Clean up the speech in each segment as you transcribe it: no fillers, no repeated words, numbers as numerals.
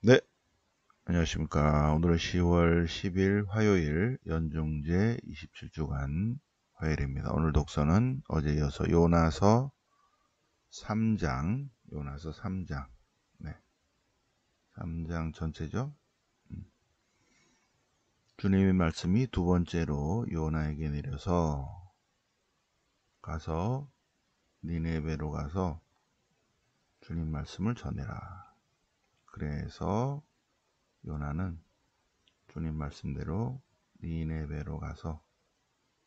네, 안녕하십니까. 오늘은 10월 10일 화요일 연중제 27주간 화요일입니다. 오늘 독서는 어제 이어서 요나서 3장, 요나서 3장, 네, 3장 전체죠. 주님의 말씀이 두 번째로 요나에게 내려서 가서 니네베로 가서 주님 말씀을 전해라. 그래서 요나는 주님 말씀대로 니네베로 가서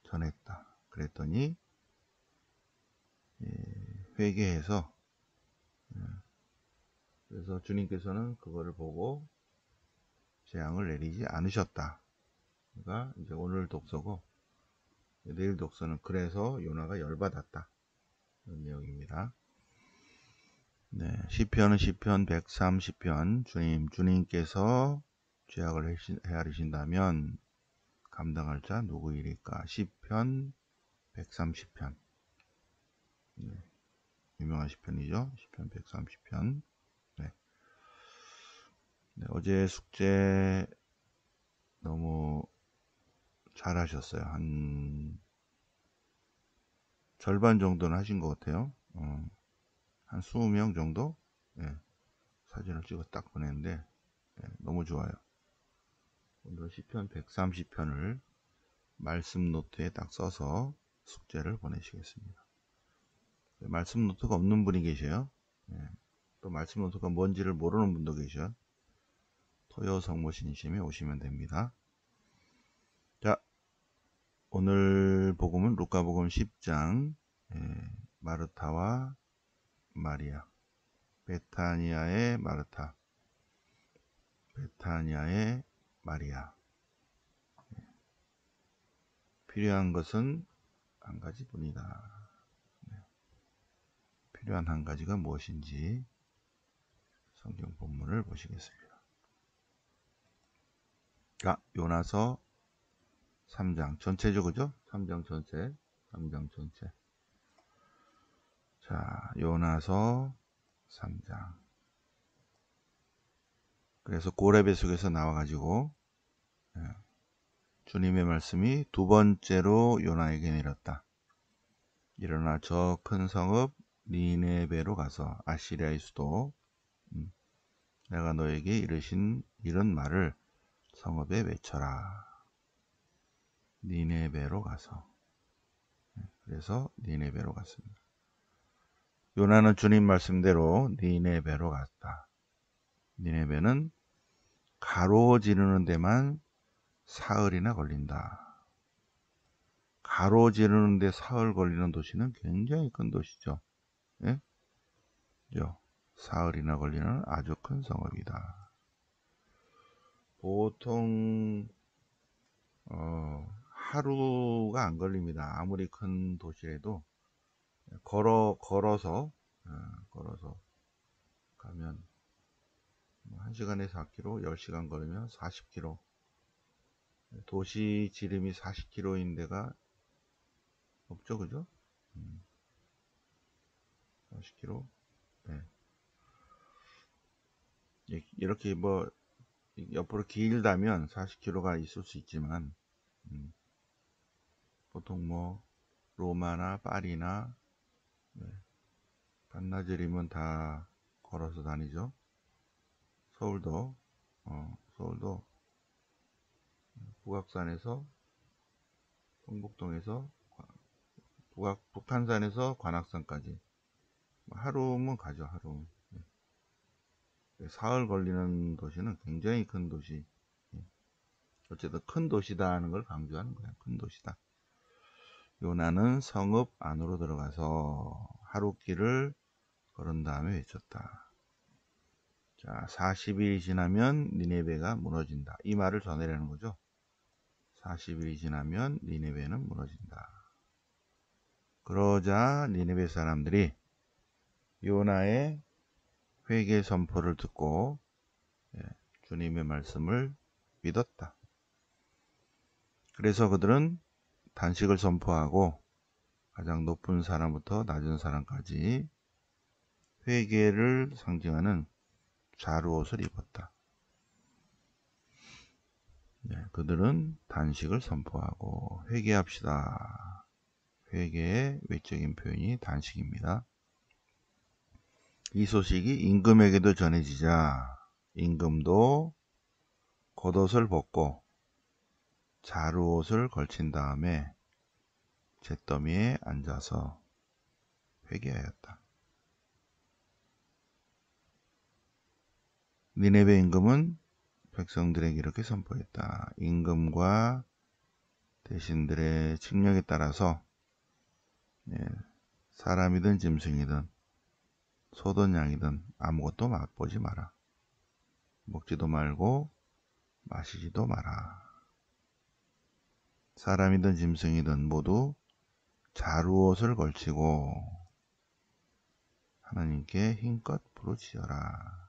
전했다. 그랬더니 회개해서, 그래서 주님께서는 그거를 보고 재앙을 내리지 않으셨다. 가 이제 오늘 독서고, 내일 독서는 그래서 요나가 열받았다, 이런 내용입니다. 네, 시편은 시편 130편. 주님께서 죄악을 헤아리신다면 감당할 자 누구이리까? 시편 130편. 네, 유명한 시편이죠. 시편 130편. 네. 네, 어제 숙제 너무 잘하셨어요. 한 절반 정도는 하신 것 같아요. 한 20명 정도? 예, 사진을 찍어 딱 보냈는데, 예, 너무 좋아요. 오늘 시편 130편을 말씀 노트에 딱 써서 숙제를 보내시겠습니다. 말씀 노트가 없는 분이 계셔요. 예, 또 말씀 노트가 뭔지를 모르는 분도 계셔요. 토요 성모 신심에 오시면 됩니다. 자, 오늘 복음은 루카복음 10장, 마르타와 마리아, 베타니아의 마르타, 베타니아의 마리아. 필요한 것은 한 가지뿐이다. 필요한 한 가지가 무엇인지 성경 본문을 보시겠습니다. 요나서 3장 전체죠, 그죠? 3장 전체, 3장 전체. 자, 요나서 3장. 그래서 고레베 속에서 나와가지고, 주님의 말씀이 두 번째로 요나에게 내렸다. 일어나 저 큰 성읍 니네베로 가서 아시리아의 수도, 내가 너에게 이르신 이런 말을 성읍에 외쳐라. 니네베로 가서. 그래서 니네베로 갔습니다. 요나는 주님 말씀대로 니네베로 갔다. 니네베는 가로지르는 데만 사흘이나 걸린다. 가로지르는데 사흘 걸리는 도시는 굉장히 큰 도시죠. 예? 사흘이나 걸리는 아주 큰 성읍이다. 보통 하루가 안 걸립니다. 아무리 큰 도시라도 걸어서 가면 1시간에 4km, 10시간 걸으면 40km. 도시 지름이 40km인 데가 없죠, 그죠? 40km. 네. 이렇게 뭐 옆으로 길다면 40km가 있을 수 있지만, 보통 뭐 로마나 파리나, 네, 반나절이면 다 걸어서 다니죠. 서울도 북악산에서, 성북동에서 북탄산에서 관악산까지 하루면 가죠. 하루. 사흘 걸리는 도시는 굉장히 큰 도시. 어쨌든 큰 도시다 하는 걸 강조하는 거야. 큰 도시다. 요나는 성읍 안으로 들어가서 하루 길을 걸은 다음에 외쳤다. 자, 40일이 지나면 니네베가 무너진다. 이 말을 전해라는 거죠. 40일이 지나면 니네베는 무너진다. 그러자 니네베 사람들이 요나의 회개 선포를 듣고 주님의 말씀을 믿었다. 그래서 그들은 단식을 선포하고 가장 높은 사람부터 낮은 사람까지 회개를 상징하는 자루옷을 입었다. 그들은 단식을 선포하고 회개합시다. 회개의 외적인 표현이 단식입니다. 이 소식이 임금에게도 전해지자 임금도 겉옷을 벗고 자루옷을 걸친 다음에 잿더미에 앉아서 회개하였다. 니네베 임금은 백성들에게 이렇게 선포했다. 임금과 대신들의 칙령에 따라서 사람이든 짐승이든 소든 양이든 아무것도 맛보지 마라. 먹지도 말고 마시지도 마라. 사람이든 짐승이든 모두 자루옷을 걸치고 하나님께 힘껏 부르짖어라.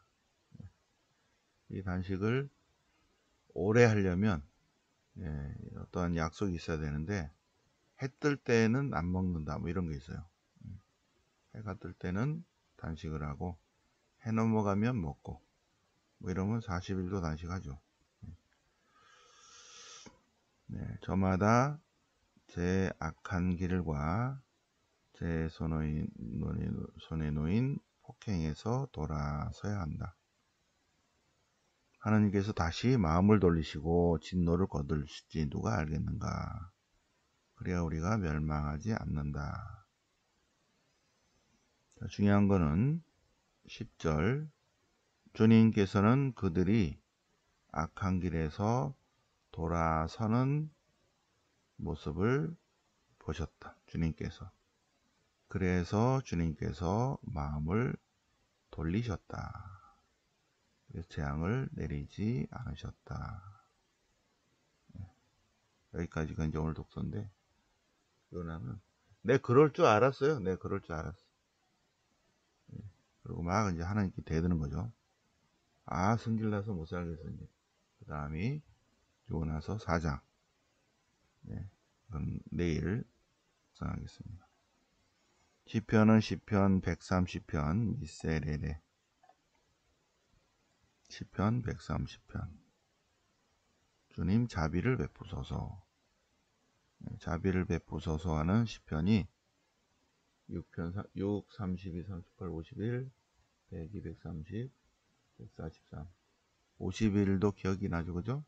이 단식을 오래 하려면 어떠한 약속이 있어야 되는데 해 뜰 때는 안 먹는다 뭐 이런 게 있어요. 해가 뜰 때는 단식을 하고 해 넘어가면 먹고 뭐 이러면 40일도 단식하죠. 저마다 제 악한 길과 제 손에 놓인 폭행에서 돌아서야 한다. 하나님께서 다시 마음을 돌리시고 진노를 거두실지 누가 알겠는가. 그래야 우리가 멸망하지 않는다. 중요한 거는 10절 주님께서는 그들이 악한 길에서 돌아서는 모습을 보셨다. 주님께서. 그래서 주님께서 마음을 돌리셨다. 재앙을 내리지 않으셨다. 여기까지가 이제 오늘 독서인데 요나는 내 그럴 줄 알았어요. 내 그럴 줄 알았어. 그리고 막 이제 하나님께 대드는 거죠. 아, 성질나서 못 살겠어. 이제. 그 다음이 요나서 4장. 그건 내일 전하겠습니다. 시편은 시편 130편 미세레레. 시편 130편. 주님 자비를 베푸소서. 자비를 베푸소서 하는 시편이 6편, 6, 32, 38, 51, 102, 130, 143. 51도 기억이 나죠, 그죠?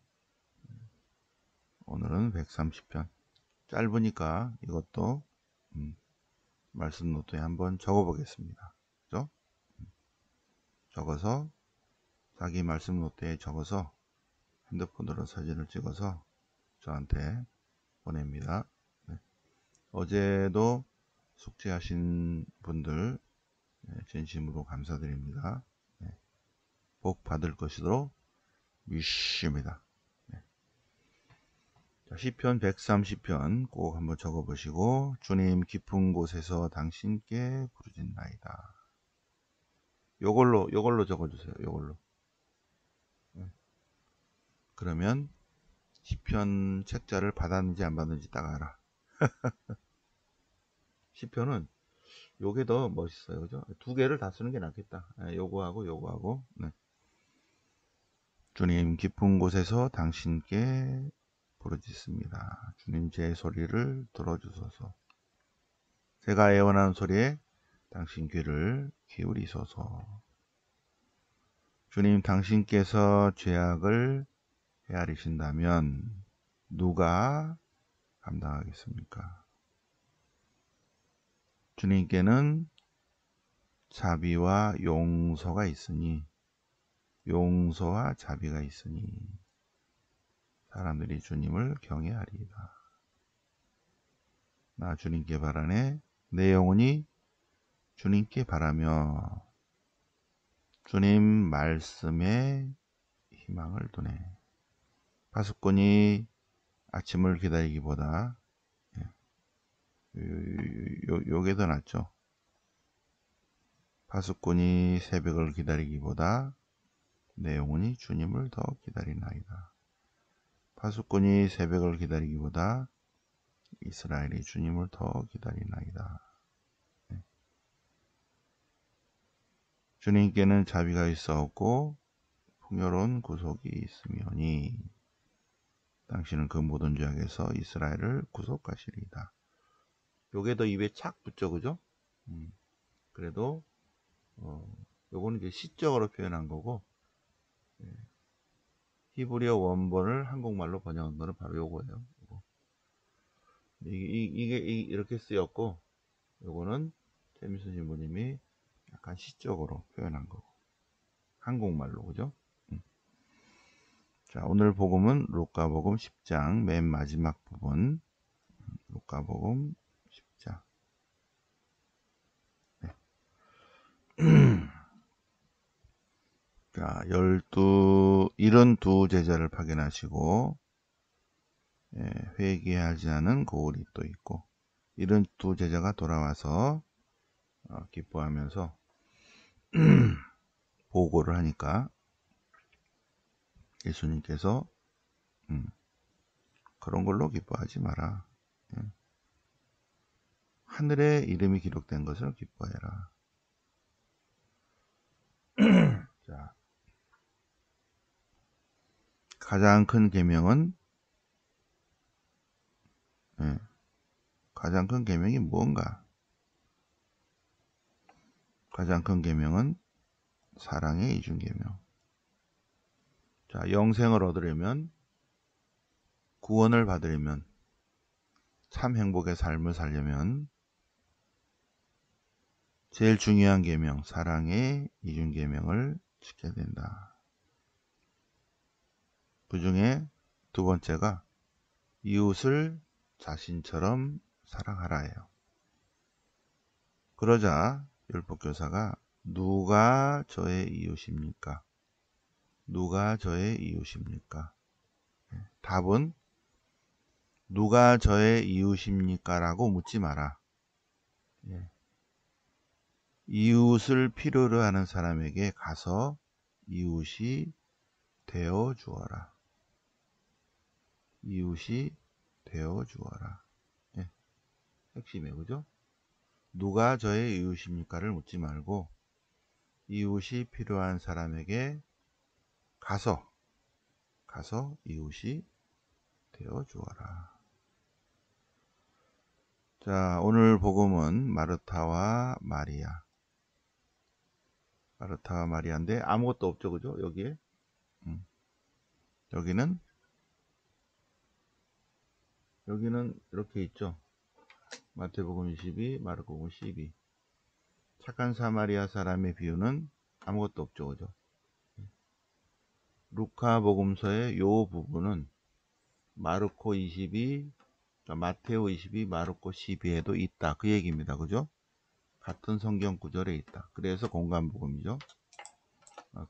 오늘은 130편. 짧으니까 이것도 말씀 노트에 한번 적어 보겠습니다. 그죠? 적어서 자기 말씀 노트에 적어서 핸드폰으로 사진을 찍어서 저한테 보냅니다. 어제도 숙제하신 분들 진심으로 감사드립니다. 복 받을 것이도록 믿습니다. 시편 130편 꼭 한번 적어보시고 주님 깊은 곳에서 당신께 부르짖나이다. 요걸로 적어주세요. 요걸로. 그러면 시편 책자를 받았는지 안 받았는지 딱 알아. 시편은 요게 더 멋있어요. 그죠? 두 개를 다 쓰는 게 낫겠다. 요거하고. 네. 주님 깊은 곳에서 당신께 부르짖습니다. 주님 제 소리를 들어주소서. 제가 애원하는 소리에 당신 귀를 기울이소서. 주님 당신께서 죄악을 헤아리신다면 누가 감당하겠습니까? 주님께는 자비와 용서가 있으니 용서와 자비가 있으니 사람들이 주님을 경외하리이다. 나 주님께 바라네. 내 영혼이 주님께 바라며 주님 말씀에 희망을 두네. 파수꾼이 아침을 기다리기보다 요게 더 낫죠. 파수꾼이 새벽을 기다리기보다 내 영혼이 주님을 더 기다리나이다. 파수꾼이 새벽을 기다리기보다 이스라엘이 주님을 더 기다리나이다. 주님께는 자비가 있사옵고 풍요로운 구속이 있으며니 당신은 그 모든 죄악에서 이스라엘을 구속하시리이다. 요게 더 입에 착 붙죠, 그죠? 그래도 요거는 이제 시적으로 표현한 거고, 예, 히브리어 원본을 한국말로 번역한 거는 바로 요거예요. 요거. 이게 이렇게 쓰였고, 요거는 최민수 신부님이 약간 시적으로 표현한 거고, 한국말로, 그죠? 자, 오늘 복음은 루카복음 10장 맨 마지막 부분, 루카복음 10장. 네. 자, 72 제자를 파견하시고, 예, 회개하지 않은 고울이 또 있고, 72 제자가 돌아와서 기뻐하면서 보고를 하니까 예수님께서 그런 걸로 기뻐하지 마라. 예. 하늘에 이름이 기록된 것을 기뻐해라. 자, 가장 큰 계명은 가장 큰 계명이 무언가? 가장 큰 계명은 사랑의 이중계명. 자, 영생을 얻으려면, 구원을 받으려면, 참 행복의 삶을 살려면 제일 중요한 계명, 사랑의 이중계명을 지켜야 된다. 그 중에 두 번째가 이웃을 자신처럼 사랑하라예요. 그러자 율법교사가 누가 저의 이웃입니까? 누가 저의 이웃입니까? 답은 누가 저의 이웃입니까? 라고 묻지 마라. 이웃을 필요로 하는 사람에게 가서 이웃이 되어 주어라. 이웃이 되어 주어라. 예, 핵심이에요. 그죠? 누가 저의 이웃입니까를 묻지 말고 이웃이 필요한 사람에게 가서 이웃이 되어 주어라. 자, 오늘 복음은 마르타와 마리아. 마르타와 마리아인데 아무것도 없죠. 그죠? 여기에. 여기는 이렇게 있죠. 마태복음 22, 마르코복음 12. 착한 사마리아 사람의 비유는 아무것도 없죠. 그죠? 루카복음서의 요 부분은 마르코 22, 마테오 22, 마르코 12에도 있다. 그 얘기입니다. 그죠? 같은 성경 구절에 있다. 그래서 공간복음이죠.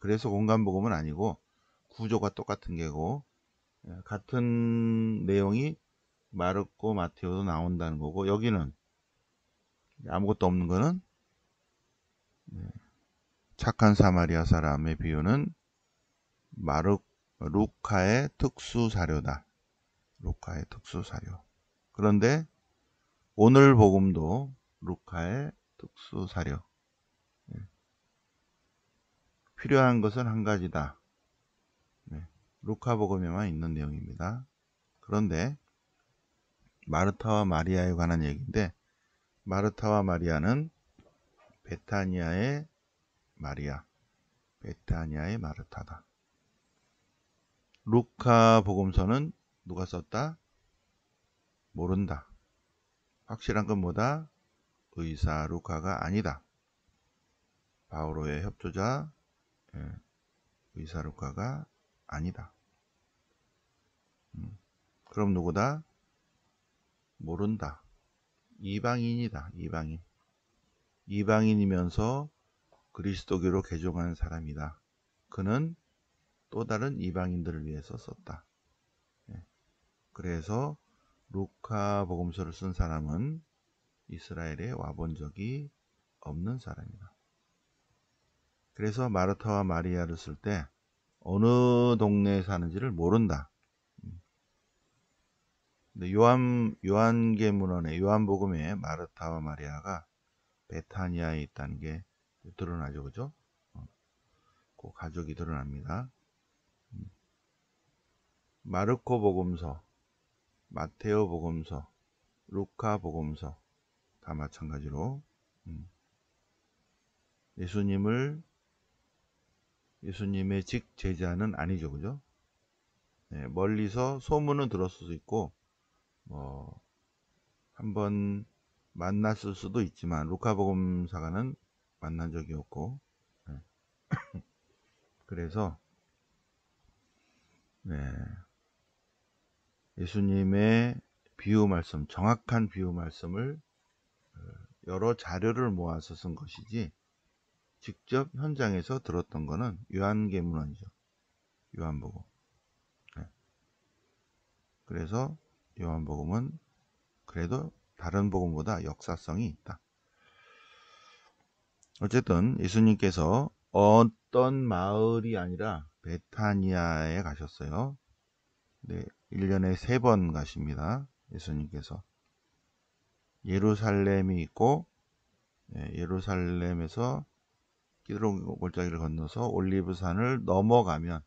그래서 공간복음은 아니고 구조가 똑같은 게고, 같은 내용이 마르코, 마테오도 나온다는 거고, 여기는 아무것도 없는 거는 착한 사마리아 사람의 비유는 루카의 특수 사료다. 루카의 특수 사료. 그런데 오늘 복음도 루카의 특수 사료. 필요한 것은 한 가지다. 루카 복음에만 있는 내용입니다. 그런데 마르타와 마리아에 관한 얘기인데, 마르타와 마리아는 베타니아의 마리아, 베타니아의 마르타다. 루카 복음서는 누가 썼다? 모른다. 확실한 건 뭐다? 의사 루카가 아니다. 바오로의 협조자 의사 루카가 아니다. 그럼 누구다? 모른다. 이방인이다. 이방인. 이방인이면서 그리스도교로 개종한 사람이다. 그는 또 다른 이방인들을 위해서 썼다. 그래서 루카 복음서를 쓴 사람은 이스라엘에 와본 적이 없는 사람이다. 그래서 마르타와 마리아를 쓸 때 어느 동네에 사는지를 모른다. 근데 요한계문헌의 요한복음에 마르타와 마리아가 베타니아에 있다는 게 드러나죠. 그죠? 그 가족이 드러납니다. 마르코 복음서, 마테오 복음서, 루카 복음서 다 마찬가지로 예수님의 직제자는 아니죠, 그죠? 네, 멀리서 소문은 들었을 수 있고 뭐 한번 만났을 수도 있지만 루카복음사가는 만난 적이 없고, 네. 그래서 네, 예수님의 비유 말씀, 정확한 비유 말씀을 여러 자료를 모아서 쓴 것이지 직접 현장에서 들었던 거는 요한계문헌이죠. 요한복음. 네. 그래서 요한복음은 그래도 다른 복음보다 역사성이 있다. 어쨌든 예수님께서 어떤 마을이 아니라 베타니아에 가셨어요. 네, 1년에 3번 가십니다. 예수님께서. 예루살렘이 있고, 예루살렘에서 기드론 골짜기를 건너서 올리브산을 넘어가면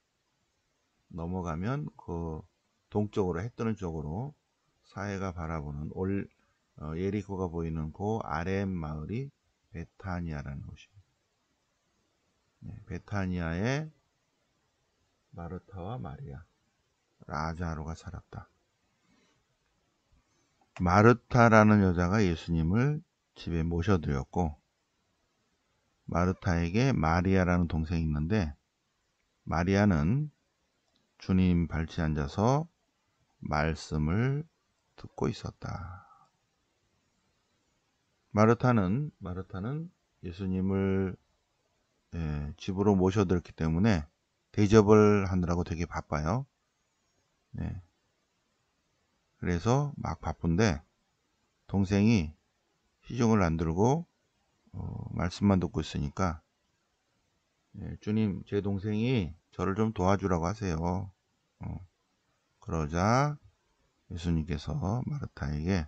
그 동쪽으로 해 뜨는 쪽으로 사해가 바라보는 예리코가 보이는 그 아렘 마을이 베타니아라는 곳입니다. 네, 베타니아에 마르타와 마리아, 라자로가 살았다. 마르타라는 여자가 예수님을 집에 모셔드렸고, 마르타에게 마리아라는 동생이 있는데, 마리아는 주님 발치에 앉아서 말씀을 듣고 있었다. 마르타는 예수님을 집으로 모셔들었기 때문에 대접을 하느라고 되게 바빠요. 네. 그래서 막 바쁜데 동생이 시중을 안 들고 말씀만 듣고 있으니까 주님, 제 동생이 저를 좀 도와주라고 하세요. 그러자 예수님께서 마르타에게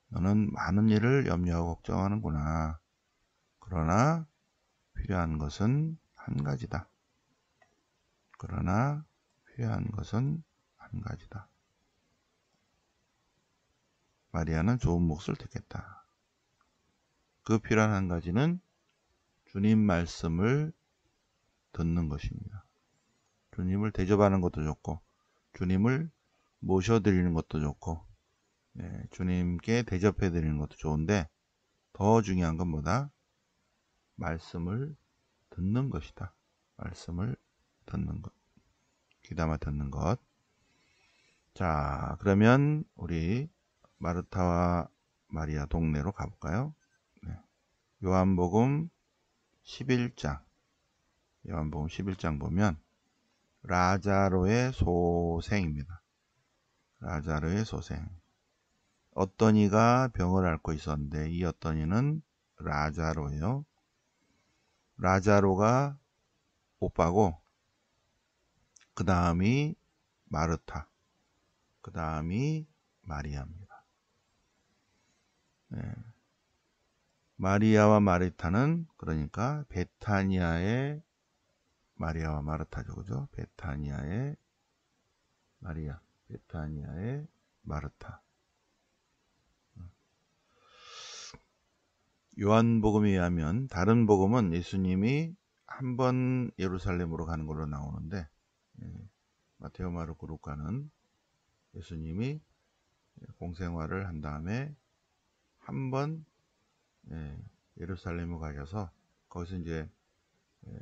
너는 많은 일을 염려하고 걱정하는구나. 그러나 필요한 것은 한 가지다. 그러나 필요한 것은 한 가지다. 마리아는 좋은 몫을 택했다. 그 필요한 한 가지는 주님 말씀을 듣는 것입니다. 주님을 대접하는 것도 좋고 주님을 모셔드리는 것도 좋고 주님께 대접해드리는 것도 좋은데 더 중요한 건 뭐다? 말씀을 듣는 것이다. 말씀을 듣는 것. 귀담아 듣는 것. 자, 그러면 우리 마르타와 마리아 동네로 가볼까요? 네. 요한복음 11장. 요한복음 11장 보면 라자로의 소생입니다. 라자로의 소생. 어떤 이가 병을 앓고 있었는데 이 어떤 이는 라자로예요. 라자로가 오빠고 그 다음이 마르타, 그 다음이 마리아입니다. 네. 마리아와 마르타는 그러니까 베타니아의 마리아와 마르타죠, 그죠? 베타니아의 마리아, 베타니아의 마르타. 요한복음에 의하면 다른 복음은 예수님이 한 번 예루살렘으로 가는 걸로 나오는데 마테오, 마르코, 루카는 예수님이 공생활을 한 다음에 한 번 예루살렘으로 가셔서 거기서 이제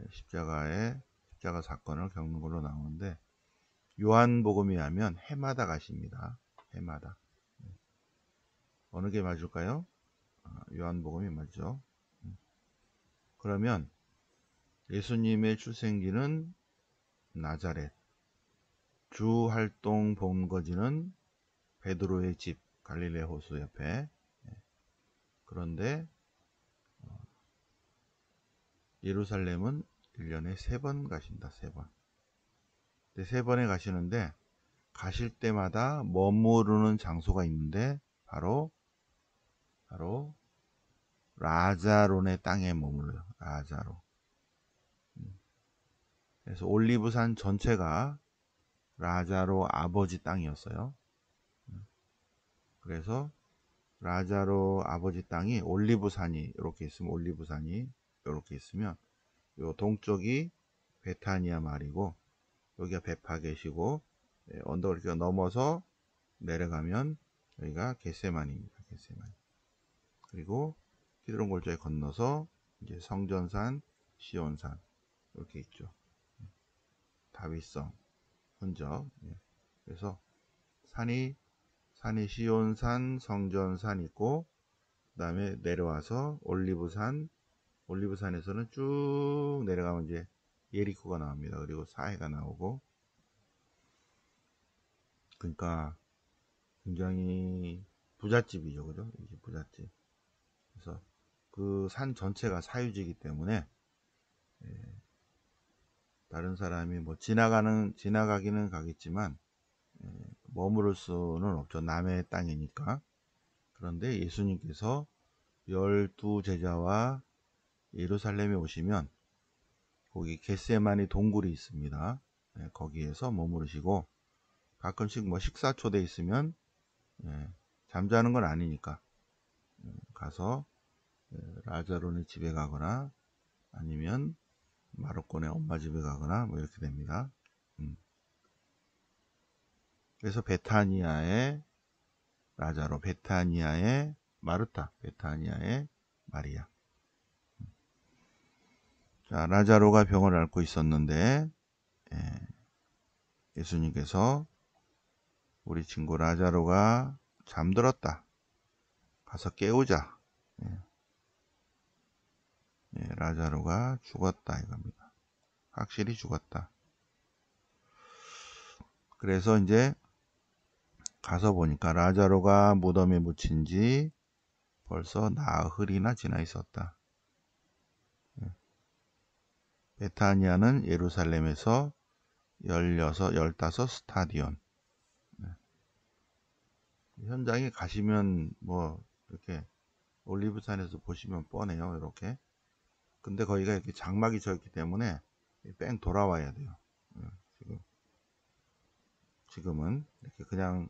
십자가 사건을 겪는 걸로 나오는데 요한복음에 의하면 해마다 가십니다. 해마다. 어느 게 맞을까요? 요한복음이 맞죠. 그러면 예수님의 출생지는 나자렛, 주 활동 본거지는 베드로의 집, 갈릴리 호수 옆에. 그런데 예루살렘은 1년에 3번 가신다. 3번. 3번에 가시는데 가실 때마다 머무르는 장소가 있는데 바로 라자론의 땅에 머물러요. 라자로. 그래서 올리브산 전체가 라자로 아버지 땅이었어요. 그래서 라자로 아버지 땅이 올리브산이 이렇게 있으면 올리브산이 이렇게 있으면 요 동쪽이 베타니아 마을이고 여기가 베파겟이고 언덕을 이렇게 넘어서 내려가면 여기가 겟세만입니다. 겟세만. 그리고 키드론 골짜기 건너서 이제 성전산, 시온산 이렇게 있죠. 다윗성 흔적. 그래서 산이 시온산, 성전산 있고 그 다음에 내려와서 올리브산에서는 쭉 내려가면 이제 예리코가 나옵니다. 그리고 사해가 나오고, 그러니까 굉장히 부잣집이죠, 그죠? 이게 부잣집. 그래서 그 산 전체가 사유지이기 때문에 다른 사람이 뭐 지나가기는 가겠지만 머무를 수는 없죠. 남의 땅이니까. 그런데 예수님께서 12제자와 예루살렘에 오시면 거기 겟세마니 동굴이 있습니다. 거기에서 머무르시고 가끔씩 뭐 식사 초대 있으면 잠자는 건 아니니까 가서 라자로네 집에 가거나 아니면 마르코네 엄마 집에 가거나 뭐 이렇게 됩니다. 그래서 베타니아의 라자로, 베타니아의 마르타, 베타니아의 마리아. 자, 라자로가 병을 앓고 있었는데 예수님께서 우리 친구 라자로가 잠들었다. 가서 깨우자. 라자로가 죽었다 이겁니다. 확실히 죽었다. 그래서 이제 가서 보니까 라자로가 무덤에 묻힌 지 벌써 나흘이나 지나 있었다. 베타니아는 예루살렘에서 15 스타디온. 현장에 가시면 뭐 이렇게 올리브산에서 보시면 뻔해요. 이렇게. 근데 거기가 이렇게 장막이 져 있기 때문에 뺑 돌아와야 돼요. 지금은 이렇게 그냥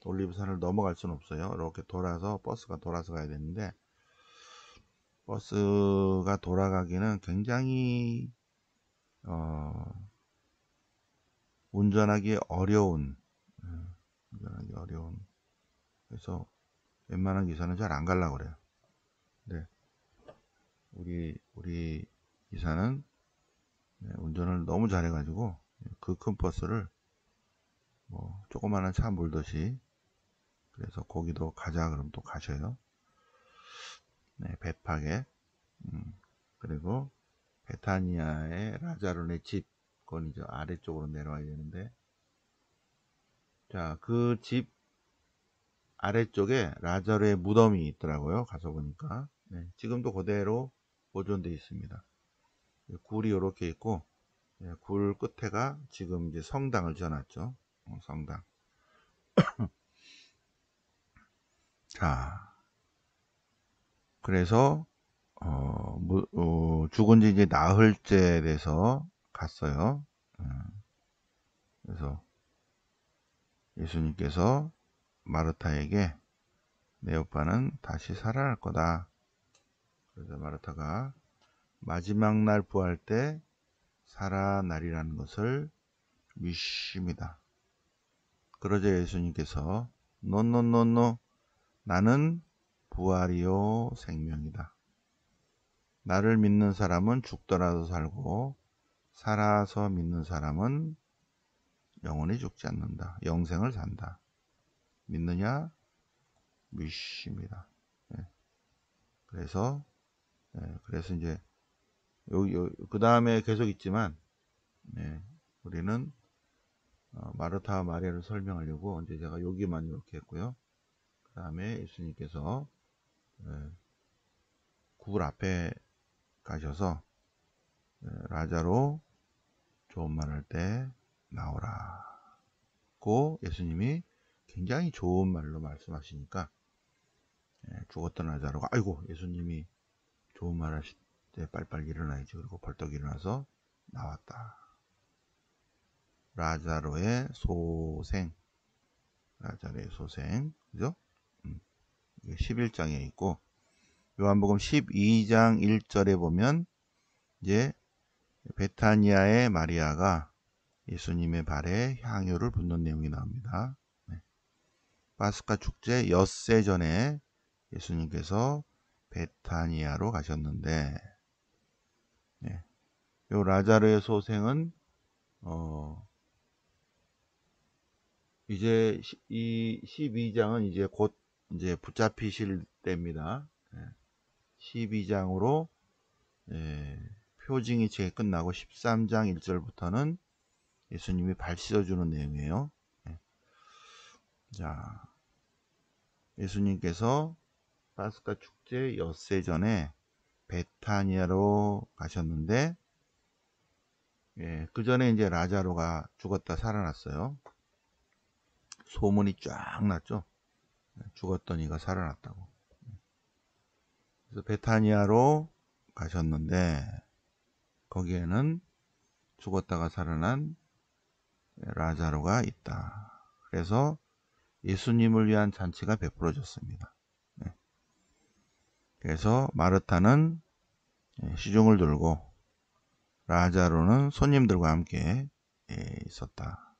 올리브산을 넘어갈 수는 없어요. 이렇게 돌아서 버스가 돌아서 가야 되는데 버스가 돌아가기는 굉장히 운전하기 어려운 그래서 웬만한 기사는 잘 안 가려고 그래요. 네. 우리 기사는 운전을 너무 잘해가지고 그 큰 버스를 뭐 조그마한 차 몰듯이 그래서 거기도 가자 그러면 또 가셔요. 네, 베파게 그리고 베타니아의 라자로네 집 그건 이제 아래쪽으로 내려와야 되는데 자, 그 집 아래쪽에 라자로의 무덤이 있더라고요. 가서 보니까 지금도 그대로 보존되어 있습니다. 굴이 이렇게 있고 굴 끝에가 지금 이제 성당을 지어놨죠. 성당. 자, 그래서 죽은 지 이제 나흘째 돼서 갔어요. 그래서 예수님께서 마르타에게 내 오빠는 다시 살아날 거다. 그래서 마르타가 마지막 날 부활 때 살아나리라는 것을 믿습니다. 그러자 예수님께서 노노노노 나는 부활이요 생명이다. 나를 믿는 사람은 죽더라도 살고 살아서 믿는 사람은 영원히 죽지 않는다. 영생을 산다. 믿느냐? 믿습니다. 그래서 이제 그 다음에 계속 있지만 우리는 마르타와 마리아를 설명하려고 이제 제가 여기만 이렇게 했고요. 그 다음에 예수님께서 굴 앞에 가셔서 라자로 좋은 말 할 때 나오라 고 예수님이 굉장히 좋은 말로 말씀하시니까 죽었던 라자로가 아이고 예수님이 좋은 말 하실 때 빨리빨리 일어나야지. 그리고 벌떡 일어나서 나왔다. 라자로의 소생, 그죠? 11장에 있고, 요한복음 12장 1절에 보면 이제 베타니아의 마리아가 예수님의 발에 향유를 붓는 내용이 나옵니다. 네. 파스카 축제 엿새 전에 예수님께서 베타니아로 가셨는데, 네. 요 라자르의 소생은 이제 이 12장은 이제 곧 이제 붙잡히실 때입니다. 12장으로 표징이 제 끝나고 13장 1절부터는 예수님이 발 씻어주는 내용이에요. 자, 예수님께서 파스카 축제 엿새 전에 베타니아로 가셨는데, 그 전에 이제 라자로가 죽었다 살아났어요. 소문이 쫙 났죠. 죽었던 이가 살아났다고. 그래서 베타니아로 가셨는데, 거기에는 죽었다가 살아난 라자로가 있다. 그래서 예수님을 위한 잔치가 베풀어졌습니다. 그래서 마르타는 시중을 들고 라자로는 손님들과 함께 있었다.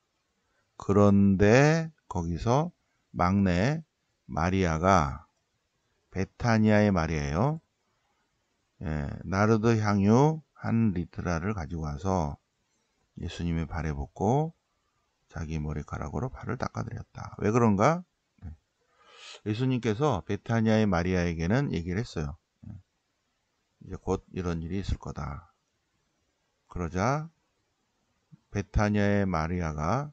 그런데 거기서 막내 마리아가, 베타니아의 마리아예요. 나르드 향유 한 리트라를 가지고 와서 예수님의 발에 붓고 자기 머리카락으로 발을 닦아드렸다. 왜 그런가? 예수님께서 베타니아의 마리아에게는 얘기를 했어요. 이제 곧 이런 일이 있을 거다. 그러자 베타니아의 마리아가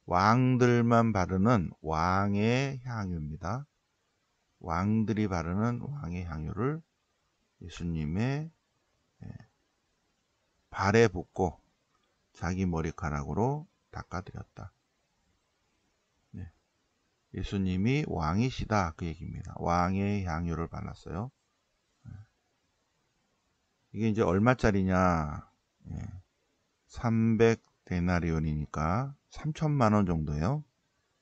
왕들만 바르는 왕의 향유입니다. 왕들이 바르는 왕의 향유를 예수님의 발에 붓고 자기 머리카락으로 닦아드렸다. 예수님이 왕이시다, 그 얘기입니다. 왕의 향유를 발랐어요. 이게 이제 얼마짜리냐? 300데나리온이니까 3천만 원 정도예요.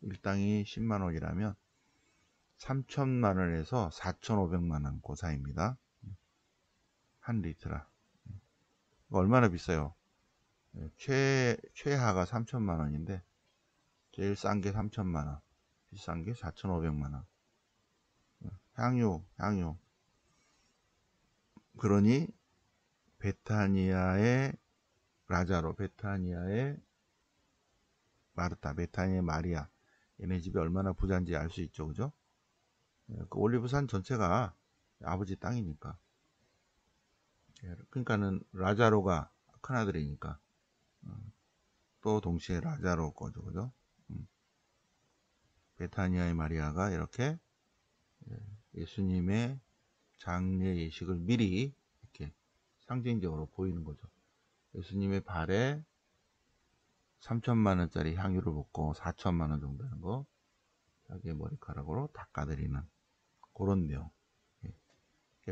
일당이 10만 원이라면 3천만 원에서 4,500만 원 그 사이입니다. 한 리트라. 얼마나 비싸요? 최하가 3천만 원인데 제일 싼 게 3천만 원, 비싼 게 4,500만 원. 향유. 그러니 베타니아의 라자로, 베타니아의 마르타, 베타니아의 마리아, 얘네 집이 얼마나 부자인지 알 수 있죠, 그죠? 그 올리브산 전체가 아버지 땅이니까. 그러니까는 라자로가 큰아들이니까 또 동시에 라자로 거죠, 그죠? 베타니아의 마리아가 이렇게 예수님의 장례 예식을 미리 이렇게 상징적으로 보이는 거죠. 예수님의 발에 3천만 원짜리 향유를 붓고 4천만 원 정도 하는 거 자기의 머리카락으로 닦아드리는 그런 내용.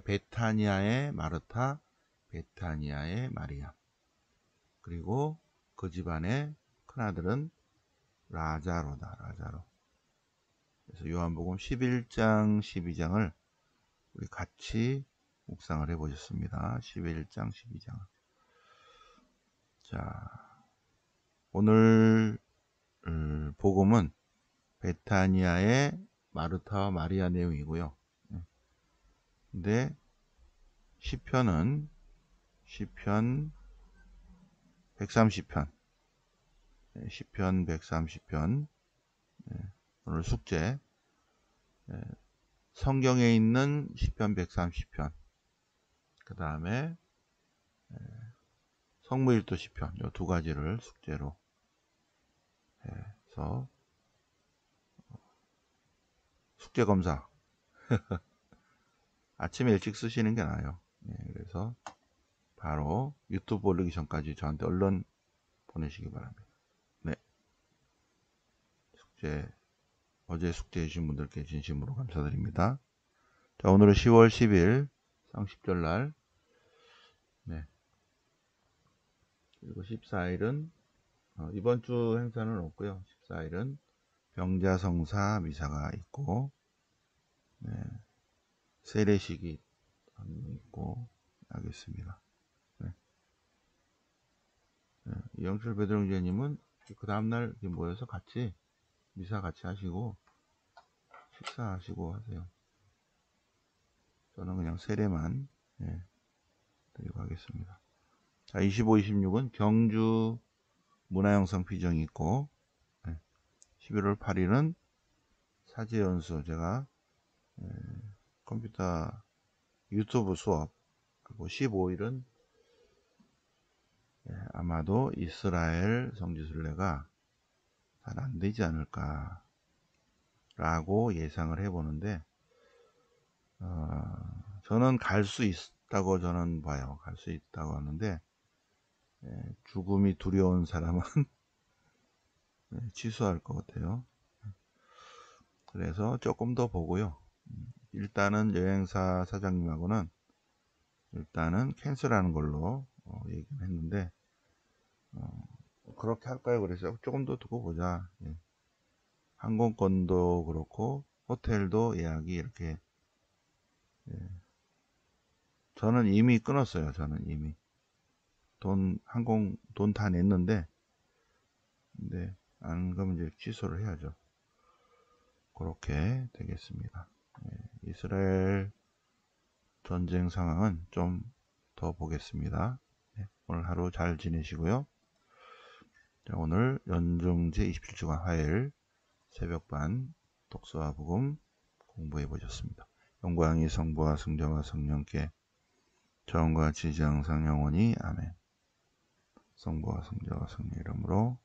베타니아의 마르타, 베타니아의 마리아, 그리고 그 집안의 큰아들은 라자로다. 라자로. 그래서 요한복음 11장 12장을 우리 같이 묵상을 해보셨습니다. 11장 12장. 자, 오늘 복음은 베타니아의 마르타와 마리아 내용이고요. 근데 시편 130편, 시편 130편, 오늘 숙제, 성경에 있는 시편 130편, 그 다음에 성무일도 시편, 이 두 가지를 숙제로 해서 숙제 검사 아침에 일찍 쓰시는 게 나아요. 그래서 바로 유튜브 올리기 전까지 저한테 얼른 보내시기 바랍니다. 네, 어제 숙제해 주신 분들께 진심으로 감사드립니다. 자, 오늘은 10월 10일 상식절 날, 그리고 14일은 이번 주 행사는 없고요. 14일은 병자성사 미사가 있고, 네, 세례식이 있고 하겠습니다. 네. 네. 이영철 배드롱제님은 그 다음날 모여서 같이 미사 같이 하시고 식사하시고 하세요. 저는 그냥 세례만 드리고 하겠습니다. 자, 25, 26은 경주 문화영상 피정이 있고, 11월 8일은 사제연수 제가 컴퓨터 유튜브 수업, 그리고 15일은 아마도 이스라엘 성지순례가 잘 안되지 않을까 라고 예상을 해보는데, 저는 갈 수 있다고 저는 봐요. 갈 수 있다고 하는데, 죽음이 두려운 사람은 취소할 것 같아요. 그래서 조금 더 보고요. 일단은 여행사 사장님하고는 일단은 캔슬하는 걸로 얘기를 했는데, 그렇게 할까요? 그래서 조금 더 두고 보자. 항공권도 그렇고 호텔도 예약이 이렇게, 저는 이미 끊었어요. 저는 이미 항공 돈 다 냈는데, 근데 안 그러면 이제 취소를 해야죠. 그렇게 되겠습니다. 이스라엘 전쟁 상황은 좀 더 보겠습니다. 오늘 하루 잘 지내시고요. 자, 오늘 연중제 27주간 화요일 새벽반 독서와 복음 공부해 보셨습니다. 영광이 성부와 성자와 성령께 전과 지지 항상 영원히 아멘. 성부와 성자와 성령 이름으로